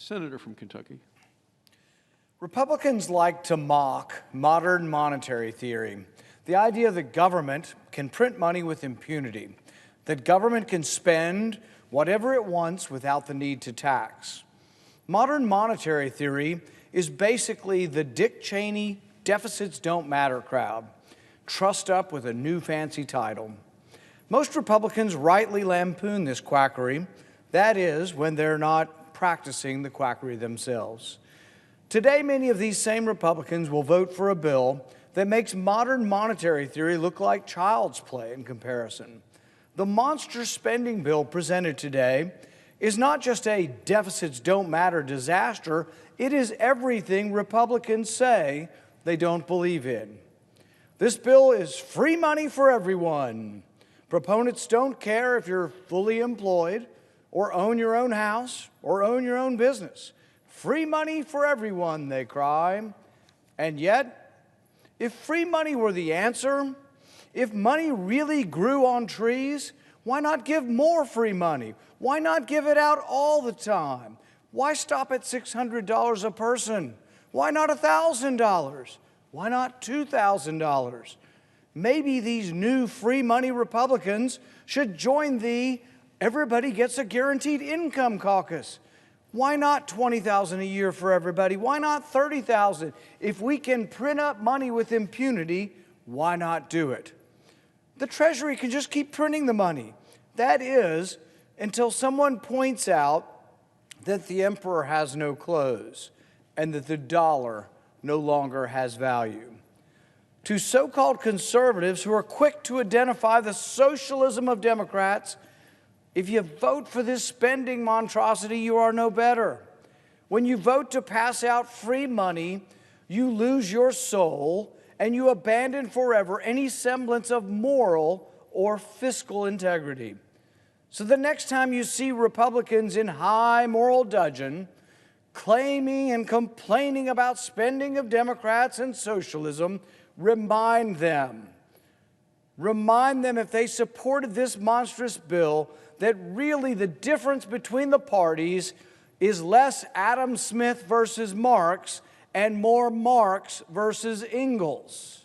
Senator from Kentucky. Republicans like to mock modern monetary theory, the idea that government can print money with impunity, that government can spend whatever it wants without the need to tax. Modern monetary theory is basically the Dick Cheney deficits don't matter crowd, trussed up with a new fancy title. Most Republicans rightly lampoon this quackery, that is, when they're not practicing the quackery themselves. Today, many of these same Republicans will vote for a bill that makes modern monetary theory look like child's play in comparison. The monster spending bill presented today is not just a deficits don't matter disaster, it is everything Republicans say they don't believe in. This bill is free money for everyone. Proponents don't care if you're fully employed or own your own house or own your own business. Free money for everyone, they cry. And yet, if free money were the answer, if money really grew on trees, why not give more free money? Why not give it out all the time? Why stop at $600 a person? Why not $1,000? Why not $2,000? Maybe these new free money Republicans should join the Everybody Gets a Guaranteed Income caucus. Why not $20,000 a year for everybody? Why not $30,000? If we can print up money with impunity, why not do it? The Treasury can just keep printing the money. That is, until someone points out that the emperor has no clothes and that the dollar no longer has value. To so-called conservatives who are quick to identify the socialism of Democrats, if you vote for this spending monstrosity, you are no better. When you vote to pass out free money, you lose your soul and you abandon forever any semblance of moral or fiscal integrity. So the next time you see Republicans in high moral dudgeon claiming and complaining about spending of Democrats and socialism, remind them if they supported this monstrous bill that really the difference between the parties is less Adam Smith versus Marx and more Marx versus Engels.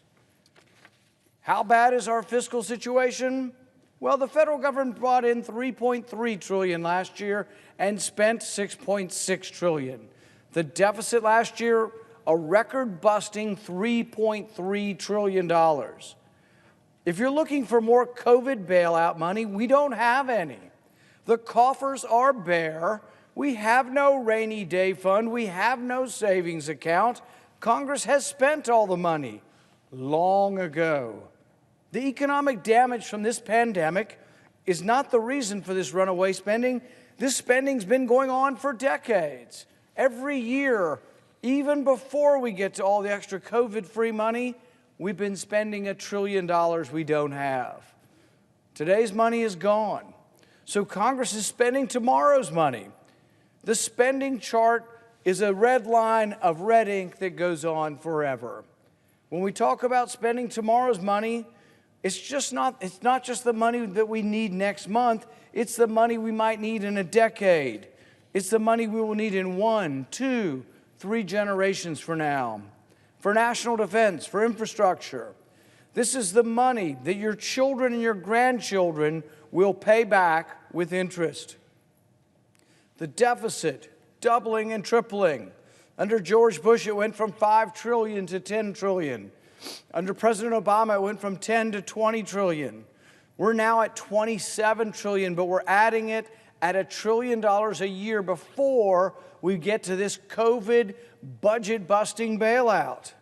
How bad is our fiscal situation? Well, the federal government brought in $3.3 trillion last year and spent $6.6 trillion. The deficit last year, a record-busting $3.3 trillion. If you're looking for more COVID bailout money, we don't have any. The coffers are bare. We have no rainy day fund. We have no savings account. Congress has spent all the money long ago. The economic damage from this pandemic is not the reason for this runaway spending. This spending's been going on for decades. Every year, even before we get to all the extra COVID-free money, we've been spending $1 trillion we don't have. Today's money is gone. So Congress is spending tomorrow's money. The spending chart is a red line of red ink that goes on forever. When we talk about spending tomorrow's money, it's not just the money that we need next month, it's the money we might need in a decade. It's the money we will need in 1, 2, 3 generations from now. For national defense, for infrastructure. This is the money that your children and your grandchildren will pay back with interest. The deficit doubling and tripling. Under George Bush, it went from $5 trillion to $10 trillion. Under President Obama, it went from 10 to 20 trillion. We're now at 27 trillion, but we're adding it at $1 trillion a year before we get to this COVID budget-busting bailout.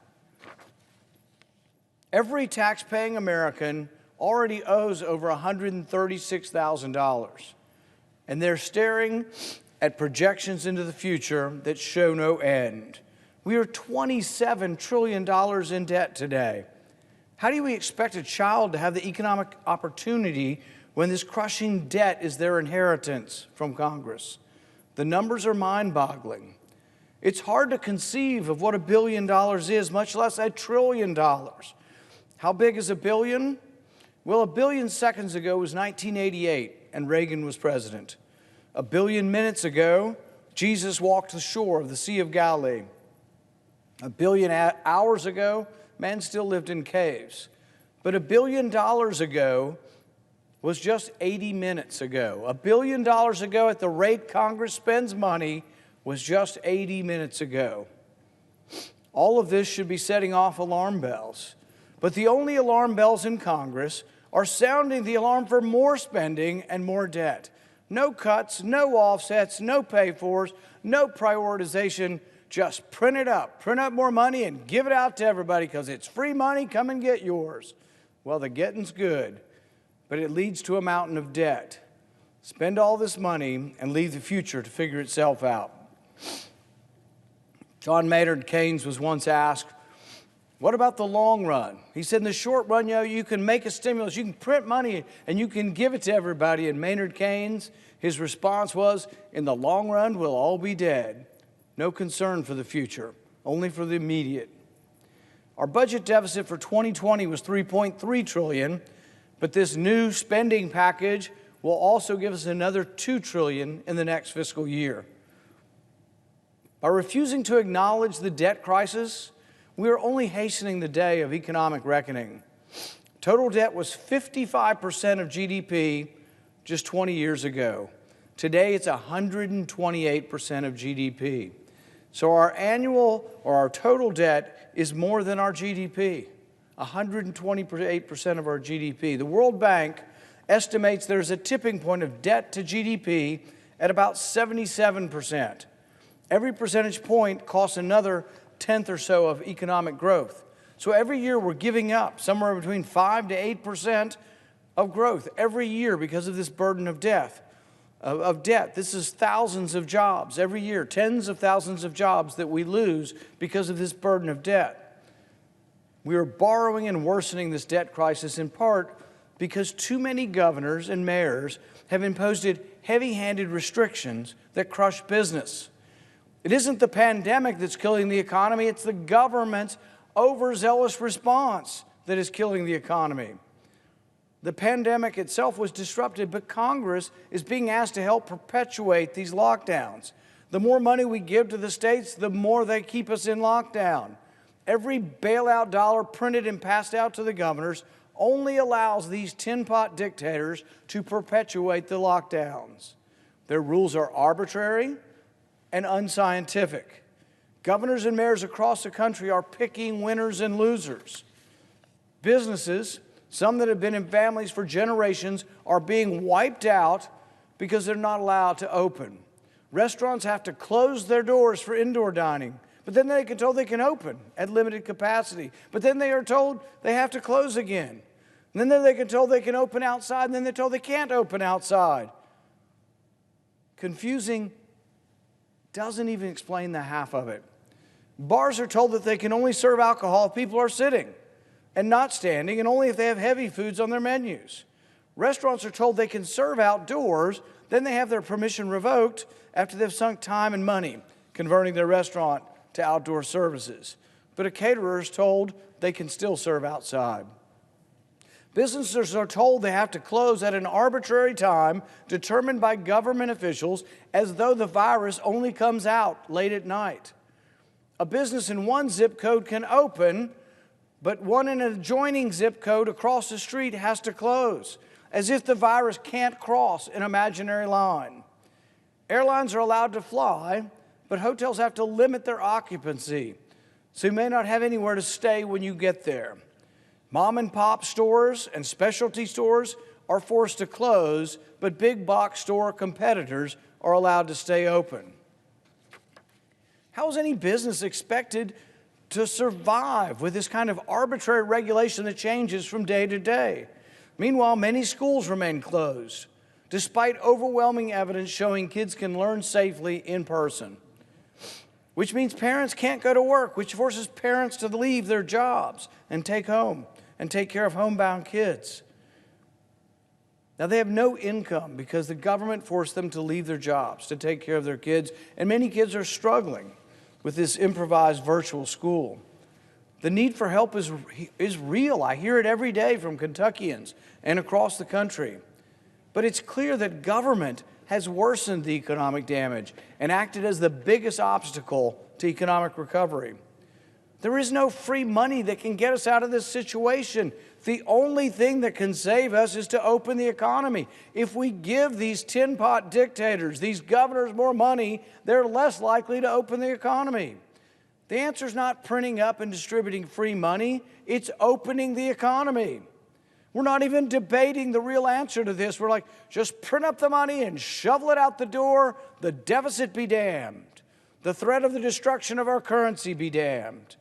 Every tax-paying American already owes over $136,000, and they're staring at projections into the future that show no end. We are $27 trillion in debt today. How do we expect a child to have the economic opportunity when this crushing debt is their inheritance from Congress? The numbers are mind-boggling. It's hard to conceive of what $1 billion is, much less $1 trillion. How big is a billion? Well, 1 billion seconds ago was 1988, and Reagan was president. 1 billion minutes ago, Jesus walked the shore of the Sea of Galilee. 1,000,000,000 hours ago, man still lived in caves. But $1,000,000,000 ago was just 80 minutes ago. $1,000,000,000 ago, at the rate Congress spends money, was just 80 minutes ago. All of this should be setting off alarm bells. But the only alarm bells in Congress are sounding the alarm for more spending and more debt. No cuts, no offsets, no pay-fors, no prioritization. Just print it up. Print up more money and give it out to everybody because it's free money. Come and get yours. Well, the getting's good, but it leads to a mountain of debt. Spend all this money and leave the future to figure itself out. John Maynard Keynes was once asked, what about the long run? He said, in the short run, you can make a stimulus, you can print money, and you can give it to everybody. And Maynard Keynes, his response was, in the long run, we'll all be dead. No concern for the future, only for the immediate. Our budget deficit for 2020 was $3.3 trillion, but this new spending package will also give us another $2 trillion in the next fiscal year. By refusing to acknowledge the debt crisis, we are only hastening the day of economic reckoning. Total debt was 55% of GDP just 20 years ago. Today, it's 128% of GDP. So our total debt is more than our GDP, 128% of our GDP. The World Bank estimates there's a tipping point of debt to GDP at about 77%. Every percentage point costs another tenth or so of economic growth. So every year we're giving up somewhere between 5 to 8% of growth every year because of this burden of debt. This is thousands of jobs every year, tens of thousands of jobs that we lose because of this burden of debt. We are borrowing and worsening this debt crisis in part because too many governors and mayors have imposed heavy-handed restrictions that crush business. It isn't the pandemic that's killing the economy, it's the government's overzealous response that is killing the economy. The pandemic itself was disrupted, but Congress is being asked to help perpetuate these lockdowns. The more money we give to the states, the more they keep us in lockdown. Every bailout dollar printed and passed out to the governors only allows these tin-pot dictators to perpetuate the lockdowns. Their rules are arbitrary and unscientific. Governors and mayors across the country are picking winners and losers. Businesses, some that have been in families for generations, are being wiped out because they're not allowed to open. Restaurants have to close their doors for indoor dining, but then they get told they can open at limited capacity. But then they are told they have to close again. And then they get told they can open outside, and then they're told they can't open outside. Confusing doesn't even explain the half of it. Bars are told that they can only serve alcohol if people are sitting and not standing, and only if they have heavy foods on their menus. Restaurants are told they can serve outdoors, then they have their permission revoked after they've sunk time and money converting their restaurant to outdoor services. But a caterer is told they can still serve outside. Businesses are told they have to close at an arbitrary time determined by government officials as though the virus only comes out late at night. A business in one zip code can open, but one in an adjoining zip code across the street has to close, as if the virus can't cross an imaginary line. Airlines are allowed to fly, but hotels have to limit their occupancy, so you may not have anywhere to stay when you get there. Mom and pop stores and specialty stores are forced to close, but big box store competitors are allowed to stay open. How is any business expected to survive with this kind of arbitrary regulation that changes from day to day? Meanwhile, many schools remain closed, despite overwhelming evidence showing kids can learn safely in person. Which means parents can't go to work, which forces parents to leave their jobs and take care of homebound kids. Now, they have no income because the government forced them to leave their jobs to take care of their kids, and many kids are struggling with this improvised virtual school. The need for help is real. I hear it every day from Kentuckians and across the country. But it's clear that government has worsened the economic damage and acted as the biggest obstacle to economic recovery. There is no free money that can get us out of this situation. The only thing that can save us is to open the economy. If we give these tin-pot dictators, these governors, more money, they're less likely to open the economy. The answer is not printing up and distributing free money. It's opening the economy. We're not even debating the real answer to this. We're like, just print up the money and shovel it out the door. The deficit be damned. The threat of the destruction of our currency be damned.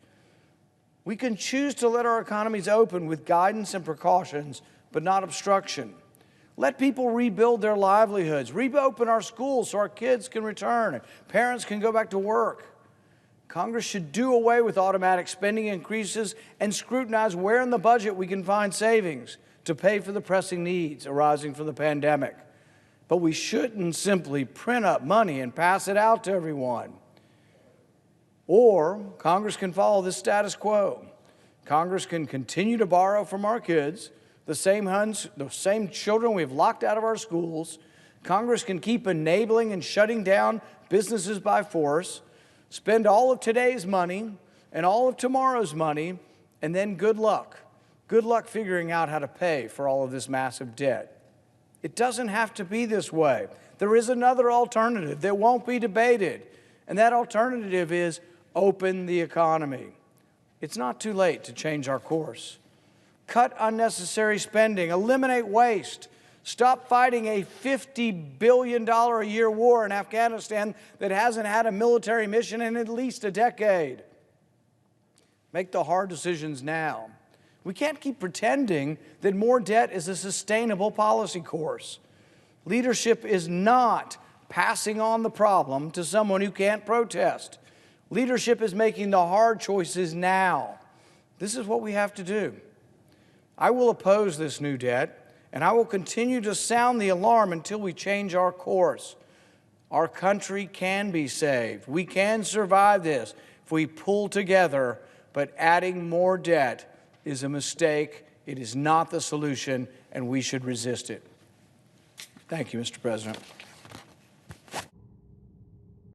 We can choose to let our economies open with guidance and precautions, but not obstruction. Let people rebuild their livelihoods. Reopen our schools so our kids can return and parents can go back to work. Congress should do away with automatic spending increases and scrutinize where in the budget we can find savings to pay for the pressing needs arising from the pandemic. But we shouldn't simply print up money and pass it out to everyone. Or Congress can follow the status quo. Congress can continue to borrow from our kids, the same children we've locked out of our schools. Congress can keep enabling and shutting down businesses by force, spend all of today's money and all of tomorrow's money, and then good luck. Good luck figuring out how to pay for all of this massive debt. It doesn't have to be this way. There is another alternative that won't be debated, and that alternative is open the economy. It's not too late to change our course. Cut unnecessary spending, eliminate waste, stop fighting a $50 billion a year war in Afghanistan that hasn't had a military mission in at least a decade. Make the hard decisions now. We can't keep pretending that more debt is a sustainable policy course. Leadership is not passing on the problem to someone who can't protest. Leadership is making the hard choices now. This is what we have to do. I will oppose this new debt, and I will continue to sound the alarm until we change our course. Our country can be saved. We can survive this if we pull together, but adding more debt is a mistake. It is not the solution, and we should resist it. Thank you, Mr. President.